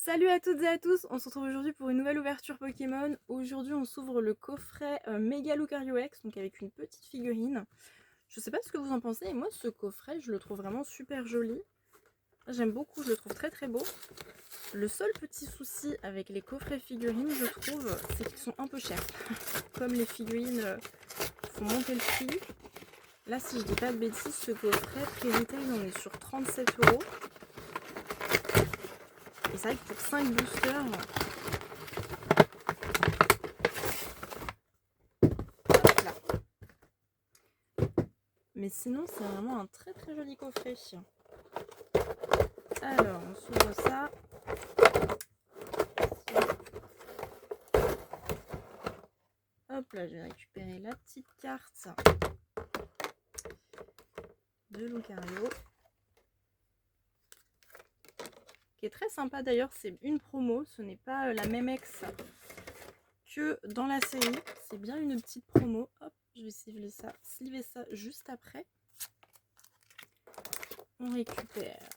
Salut à toutes et à tous, on se retrouve aujourd'hui pour une nouvelle ouverture Pokémon. Aujourd'hui on s'ouvre le coffret Mega Lucario X, donc avec une petite figurine. Je sais pas ce que vous en pensez, et moi ce coffret je le trouve vraiment super joli. J'aime beaucoup, je le trouve très très beau. Le seul petit souci avec les coffrets figurines, je trouve, c'est qu'ils sont un peu chers. Comme les figurines font monter le prix. Là, si je dis pas de bêtises, ce coffret prix retail on est sur 37 €. Et c'est vrai que pour 5 boosters, là. Mais sinon, c'est vraiment un très très joli coffret. Alors, on s'ouvre ça. Hop là, je vais récupérer la petite carte de Lucario. Qui est très sympa d'ailleurs, c'est une promo, ce n'est pas la même ex que dans la série. C'est bien une petite promo. Hop, je vais sliver ça juste après. On récupère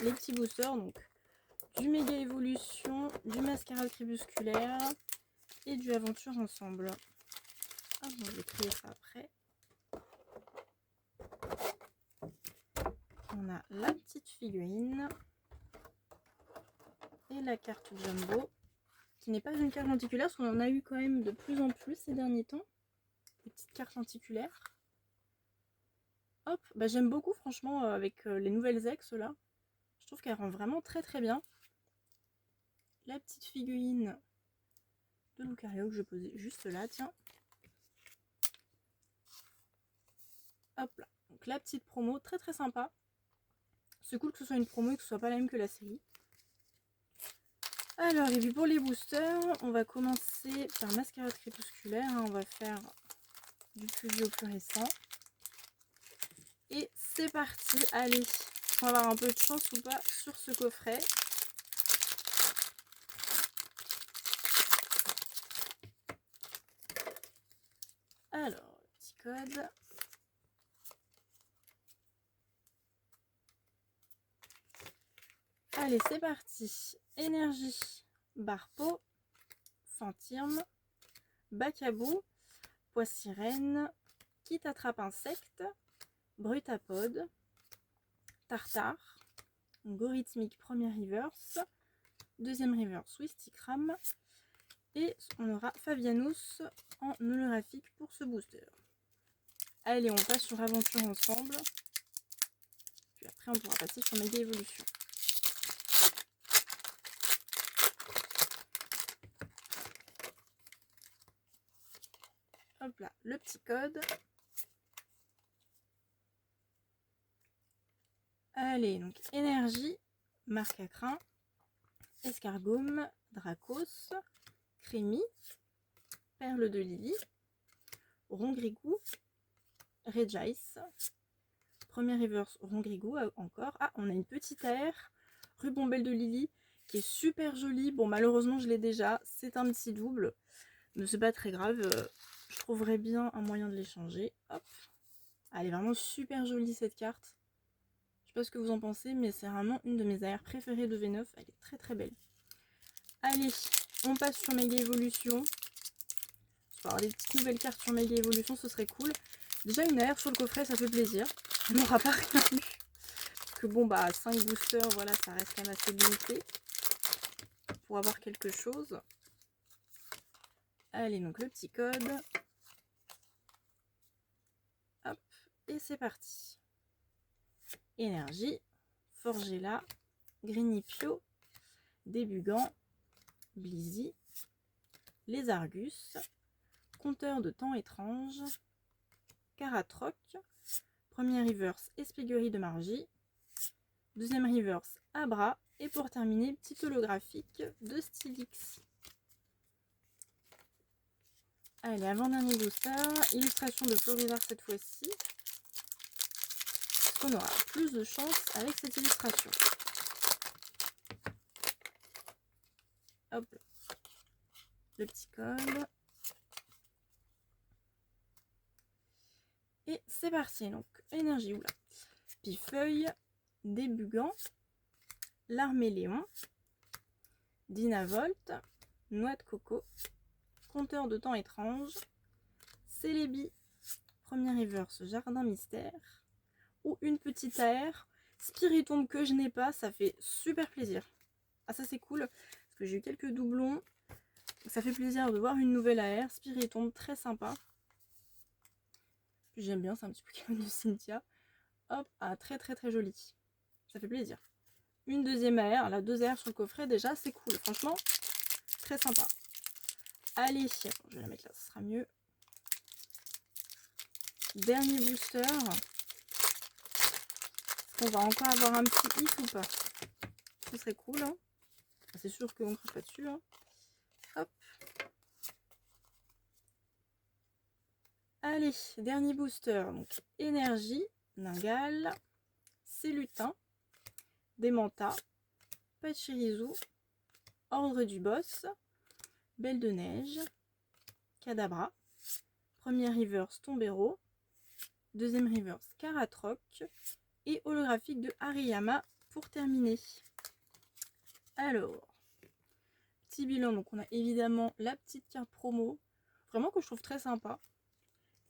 les petits boosters, donc du méga évolution, du mascarade crépusculaire et du aventure ensemble. Hop, je vais trier ça après. On a la petite figurine et la carte jumbo, qui n'est pas une carte lenticulaire, parce qu'on en a eu quand même de plus en plus ces derniers temps. Des petites cartes lenticulaires. Hop, bah j'aime beaucoup franchement avec les nouvelles ex là. Je trouve qu'elle rend vraiment très très bien. La petite figurine de Lucario que je posais juste là, tiens. Hop là, donc la petite promo, très très sympa. C'est cool que ce soit une promo et que ce soit pas la même que la série. Alors, et puis pour les boosters, on va commencer par mascarade crépusculaire. On va faire du plus vieux au plus récent. Et c'est parti, allez, on va avoir un peu de chance ou pas sur ce coffret. Alors, petit code. Allez, c'est parti. Énergie, Barpeau, Fantirme, Bacabou, Poissirène, Qui t'attrape insecte, Brutapode, Tartare, Gorithmique premier reverse, deuxième reverse Wistikram, et on aura Fabianus en holographique pour ce booster. Allez, on passe sur aventure ensemble, puis après on pourra passer sur méga évolution. Hop là, le petit code. Allez, donc énergie, marque à crin, escargome, dracos, crémy, perle de Lily, rongrigou, Regice, premier reverse rongrigou encore. Ah, on a une petite air, rubombelle de Lily, qui est super jolie. Bon, malheureusement, je l'ai déjà, c'est un petit double, mais c'est pas très grave. Je trouverais bien un moyen de l'échanger. Hop, elle est vraiment super jolie cette carte. Je sais pas ce que vous en pensez, mais c'est vraiment une de mes AR préférées de V9. Elle est très très belle. Allez, on passe sur Mega Evolution. Alors, des petites nouvelles cartes sur Mega Evolution, ce serait cool. Déjà, une AR sur le coffret, ça fait plaisir. On n'aura pas rien eu. Parce que bon, bah, 5 boosters, voilà, ça reste quand même assez limité. Pour avoir quelque chose. Allez, donc le petit code. Hop, et c'est parti. Énergie, Forgella, Greenipio, Débugant, Blizzy, les Argus, Compteur de temps étrange, Caratroc, premier reverse Espiguerie de Margie, deuxième reverse Abra, et pour terminer, petit holographique de Stylix. Allez, avant-dernier booster, illustration de Florizard cette fois-ci. Est-ce qu'on aura plus de chance avec cette illustration? Hop, le petit code. Et c'est parti, donc énergie, oula. Pifeuille, Débugant, l'Arméléon, Dynavolt, Noix de coco, Compteur de temps étrange, Celebi, premier reverse, Jardin mystère, ou une petite AR, Spiritomb que je n'ai pas, ça fait super plaisir. Ah ça c'est cool, parce que j'ai eu quelques doublons, ça fait plaisir de voir une nouvelle AR, Spiritomb, très sympa. J'aime bien, c'est un petit Pokémon de Cynthia. Hop, ah très très très joli, ça fait plaisir. Une deuxième AR, la 2 AR sur le coffret déjà, c'est cool, franchement, très sympa. Allez, attends, je vais la mettre là, ce sera mieux. Dernier booster. Est-ce qu'on va encore avoir un petit hit ou pas? Ce serait cool, hein. C'est sûr qu'on ne crache pas dessus, hein. Hop. Allez, dernier booster. Donc, énergie, Ningal, Célutin, Démenta, Pachirisu, Ordre du Boss, Belle de Neige, Kadabra, premier reverse Tombero, deuxième reverse Karatroc et holographique de Hariyama pour terminer. Alors, petit bilan, donc on a évidemment la petite carte promo, vraiment que je trouve très sympa.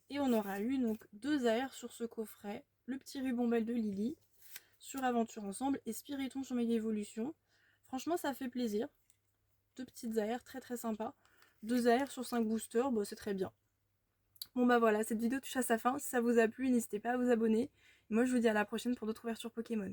Et on aura eu donc 2 AR sur ce coffret, le petit ruban Belle de Lily sur Aventure Ensemble et Spiritomb sur Mega Evolution. Franchement ça fait plaisir. 2 petites AR très très sympas. 2 AR sur 5 boosters, bon, c'est très bien. Bon bah voilà, cette vidéo touche à sa fin. Si ça vous a plu, n'hésitez pas à vous abonner. Moi je vous dis à la prochaine pour d'autres ouvertures Pokémon.